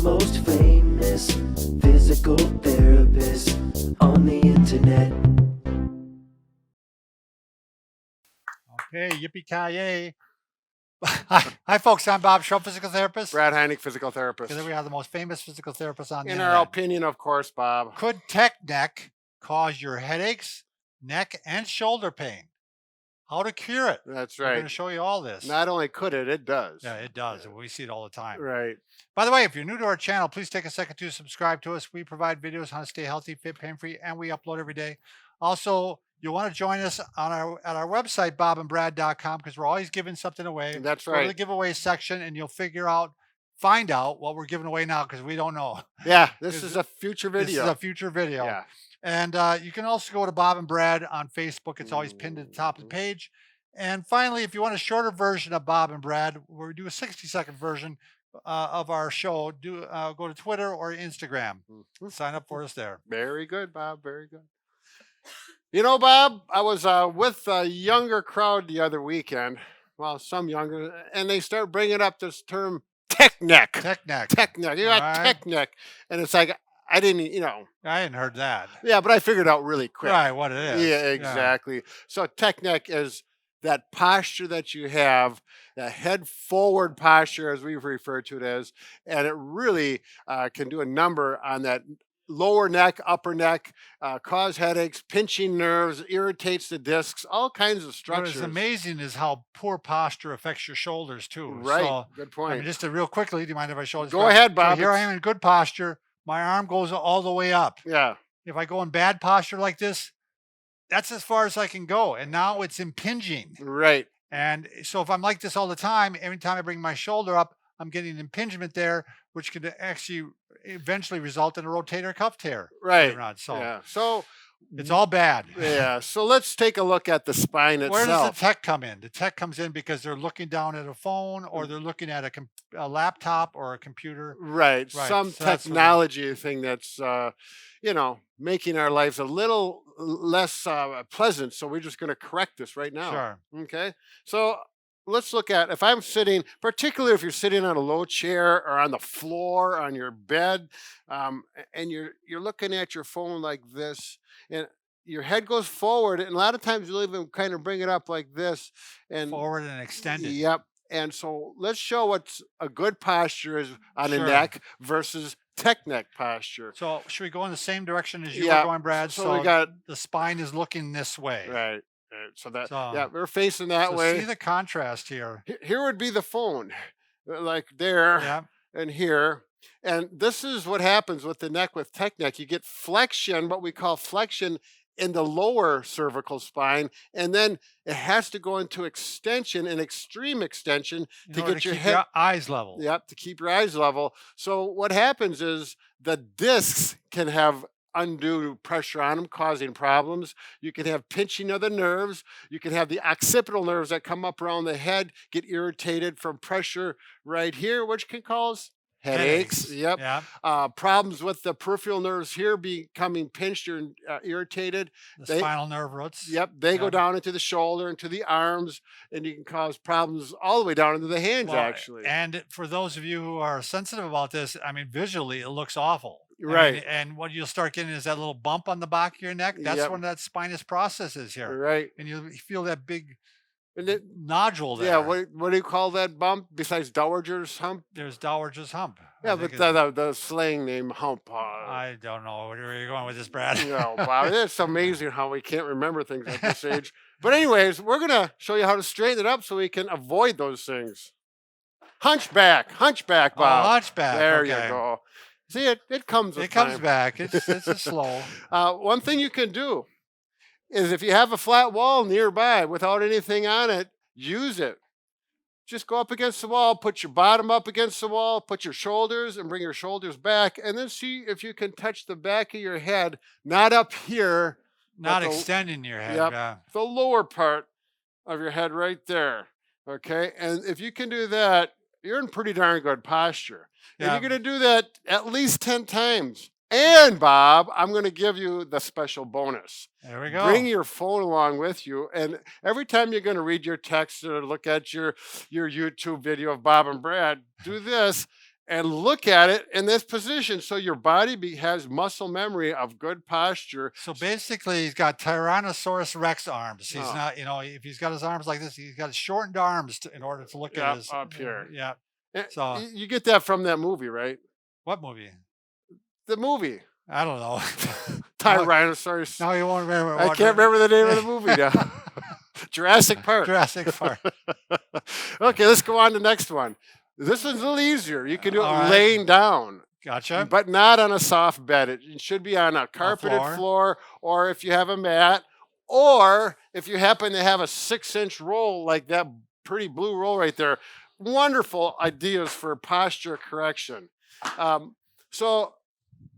most famous physical therapist on the internet. Okay, yippee-ki-yay. Hi, folks. I'm Bob Schrupp, physical therapist. Brad Heineck, physical therapist. Together we are the most famous physical therapists on the In internet. our opinion, of course, Bob. Could tech neck cause your headaches, neck, and shoulder pain? How to cure it? That's We're right. going to show you all this. Not only could it does. Yeah, it does. We see it all the time. Right. By the way, if you're new to our channel, please take a second to subscribe to us. We provide videos on how to stay healthy, fit, pain-free, and we upload every day. Also, you'll want to join us on at our website, bobandbrad.com, because we're always giving something away. That's Go to right. the giveaway section, and you'll find out what we're giving away now, because we don't know. Yeah, this is a future video. This is a future video. Yeah. And you can also go to Bob and Brad on Facebook. It's always pinned at the top of the page. And finally, if you want a shorter version of Bob and Brad, we do a 60-second version of our show. Go to Twitter or Instagram. Sign up for us there. Very good, Bob. Very good. You know, Bob, I was with a younger crowd the other weekend. Well, some younger, and they start bringing up this term tech neck. Tech neck. Tech neck. You got tech neck. And it's like, I didn't, I hadn't heard that. Yeah, but I figured out really quick. Right, what it is. Yeah, exactly. Yeah. So tech neck is that posture that you have, that head forward posture, as we refer to it as, and it really can do a number on that lower neck, upper neck, cause headaches, pinching nerves, irritates the discs, all kinds of structures. What's amazing is how poor posture affects your shoulders too. Right, so, good point. I mean, just real quickly, do you mind if I show this? Go ahead, Bob. So here I am in good posture. My arm goes all the way up. Yeah. If I go in bad posture like this, that's as far as I can go. And now it's impinging. Right. And so if I'm like this all the time, every time I bring my shoulder up, I'm getting impingement there, which could actually eventually result in a rotator cuff tear. Right. So, yeah. So it's all bad. Yeah. So let's take a look at the spine itself. Where does the tech come in? The tech comes in because they're looking down at a phone or they're looking at a laptop or a computer. Right. Some technology thing that's, making our lives a little less pleasant. So we're just going to correct this right now. Sure. Okay. So let's look at, if I'm sitting, particularly if you're sitting on a low chair or on the floor, on your bed, and you're looking at your phone like this, and your head goes forward, and a lot of times you'll even kind of bring it up like this. And forward and extended. Yep. And so let's show what's a good posture is on the neck versus tech neck posture. So should we go in the same direction as you were going, Brad? So we got the spine is looking this way. Right. So that we're facing that way. See the contrast here. Here would be the phone, like there and here. And this is what happens with the neck with tech neck. You get flexion, what we call flexion in the lower cervical spine, and then it has to go into extension, an extreme extension, to get your head, your eyes level. Yep, to keep your eyes level. So what happens is the discs can have undue pressure on them, causing problems. You can have pinching of the nerves. You can have the occipital nerves that come up around the head get irritated from pressure right here, which can cause headaches. Yep. Problems with the peripheral nerves here becoming pinched or irritated. The spinal nerve roots. Yep. They go down into the shoulder, into the arms, and you can cause problems all the way down into the hands, actually. And for those of you who are sensitive about this, I mean, visually, it looks awful. Right. And what you'll start getting is that little bump on the back of your neck. That's when that spinous process is here. Right. And you feel that big nodule there. Yeah, what do you call that bump besides Dowager's hump? There's Dowager's hump. Yeah, but the slang name hump. I don't know. Where are you going with this, Brad? Wow, it's amazing how we can't remember things at this age. But anyways, we're going to show you how to straighten it up so we can avoid those things. Hunchback, Bob. Oh, hunchback. There you go. See, it comes with time. Comes back. It's just slow. One thing you can do is if you have a flat wall nearby without anything on it, use it. Just go up against the wall, put your bottom up against the wall, put your shoulders and bring your shoulders back, and then see if you can touch the back of your head, not up here. Not extending your head. Yep, the lower part of your head right there. Okay, and if you can do that, you're in pretty darn good posture. And you're going to do that at least 10 times. And Bob, I'm going to give you the special bonus. There we go. Bring your phone along with you. And every time you're going to read your text or look at your YouTube video of Bob and Brad, do this. and look at it in this position. So your body has muscle memory of good posture. So basically, he's got Tyrannosaurus Rex arms. He's Oh. not, if he's got his arms like this, he's got shortened arms in order to look Yeah, at his up here. Yeah. Eh, So you get that from that movie, right? what movie? The movie. I don't know. Tyrannosaurus. No, you won't remember. I can't remember the name of the movie now. Jurassic Park. Jurassic Park. Okay, let's go on to the next one. This one's a little easier. You can do it All right. laying down, Gotcha. but not on a soft bed. It should be on a carpeted floor, or if you have a mat, or if you happen to have a 6-inch roll like that pretty blue roll right there. Wonderful ideas for posture correction. So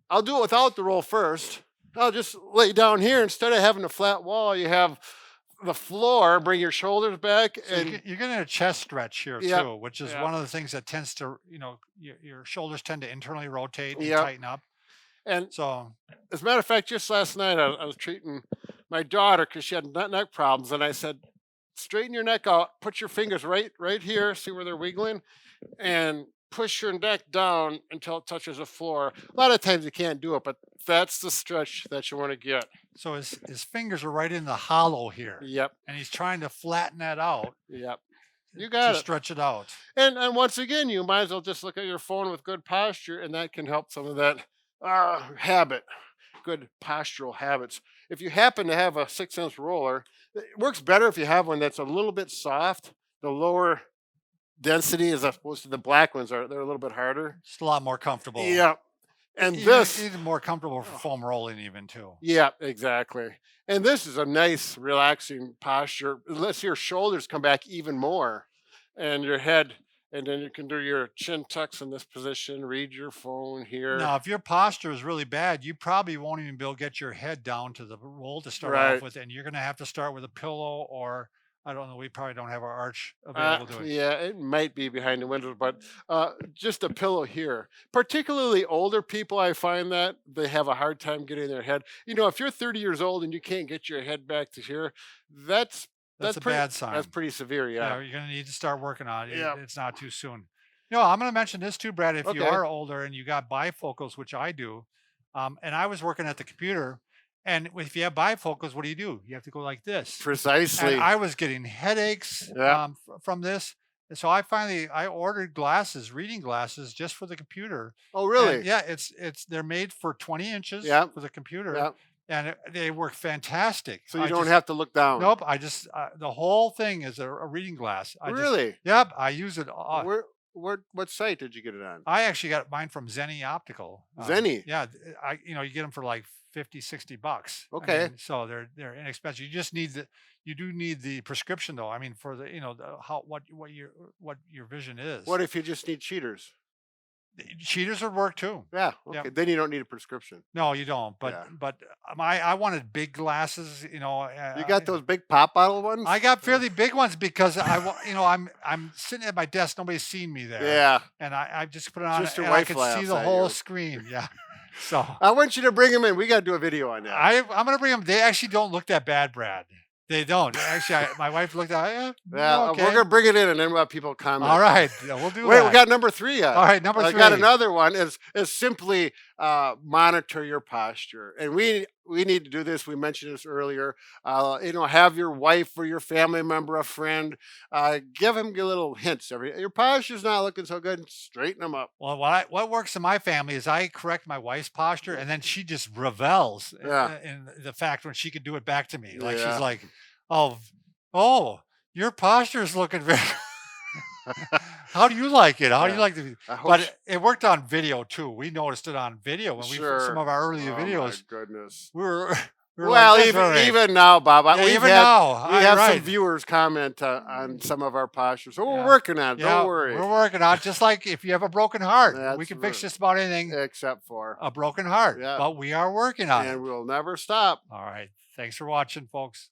I'll do it without the roll first. I'll just lay down here. Instead of having a flat wall, you have the floor. Bring your shoulders back, So and you're getting a chest stretch here Yep. too, which is Yep. one of the things that tends to, your shoulders tend to internally rotate and Yep. tighten up. and So as a matter of fact, just last night I was treating my daughter because she had neck problems, and I said, straighten your neck out. Put your fingers right here. See where they're wiggling, and push your neck down until it touches the floor. A lot of times you can't do it, but that's the stretch that you want to get. so his fingers are right in the hollow here, Yep, and he's trying to flatten that out yep. You to got it. stretch it out. And once again, you might as well just look at your phone with good posture, and that can help some of that habit, good postural habits. If you happen to have a 6-inch roller, it works better if you have one that's a little bit soft. The lower density as opposed to the black ones they're a little bit harder. It's a lot more comfortable. Yeah. And Even, this, even more comfortable for foam rolling, even too. yeah, exactly. And this is a nice, relaxing posture. Unless your shoulders come back even more, and your head, and then you can do your chin tucks in this position. Read your phone here. Now, if your posture is really bad, you probably won't even be able to get your head down to the roll to start Right. off with, and you're going to have to start with a pillow, or I don't know. We probably don't have our arch available to it. Yeah, it might be behind the windows, but just a pillow here. Particularly older people, I find that they have a hard time getting their head. If you're 30 years old and you can't get your head back to here, that's That's a pretty, bad sign. That's pretty severe. Yeah, Yeah. you're going to need to start working on it. Yeah. It's not too soon. I'm going to mention this too, Brad. If you Okay. are older and you got bifocals, which I do, and I was working at the computer, and if you have bifocals, what do? You have to go like this. Precisely. And I was getting headaches Yeah. from this. And so I ordered glasses, reading glasses, just for the computer. Oh, really? And yeah, they're made for 20 inches Yeah. for the computer, Yeah. and they work fantastic. So you I don't just- have to look down. Nope. The whole thing is a reading glass. Really? Yep. I use it. What site did you get it on? I actually got mine from Zenny Optical. Zenny? Yeah. You get them for like $50-$60. Okay. So they're inexpensive. You do need the prescription though. I mean, for what your vision is. What if you just need cheaters? Cheaters would work too. Yeah. Okay. Yep. Then you don't need a prescription. No, you don't. But Yeah. I wanted big glasses. You got those big pop bottle ones? I got fairly big ones because I'm sitting at my desk. Nobody's seen me there. Yeah. And I just put it on, Just your and I wife could laughs see the at whole you. screen. Yeah. So I want you to bring them in. We got to do a video on that. I'm gonna bring them. They actually don't look that bad, Brad. They don't. Actually, my wife looked at. Yeah, okay. we're gonna bring it in, and then we'll have people comment. All right, yeah, we'll do Wait, that. we got number 3 yet. All right, number I 3. got another one. Is simply monitor your posture, and we need to do this. We mentioned this earlier. Have your wife or your family member, a friend, give them little hints. Your posture's not looking so good. Straighten them up. Well, what works in my family is I correct my wife's posture, and then she just revels in the fact when she could do it back to me. Like Yeah. she's like, oh, your posture is looking very. How do you like it? How do you Yeah. like the? I hope But it worked on video too. We noticed it on video when Sure. some of our earlier Oh, videos. my goodness. We were Well, like, "That's all right." even now, Bob, Yeah, we've even had, now, we have some right. viewers comment on some of our postures. So we're Yeah. working on it. Yeah, Don't worry. we're working on it. Just like if you have a broken heart, we That's can fix right. just about anything. Except for, A broken heart, Yeah. but we are working on it. and we'll never stop. All right. Thanks for watching, folks.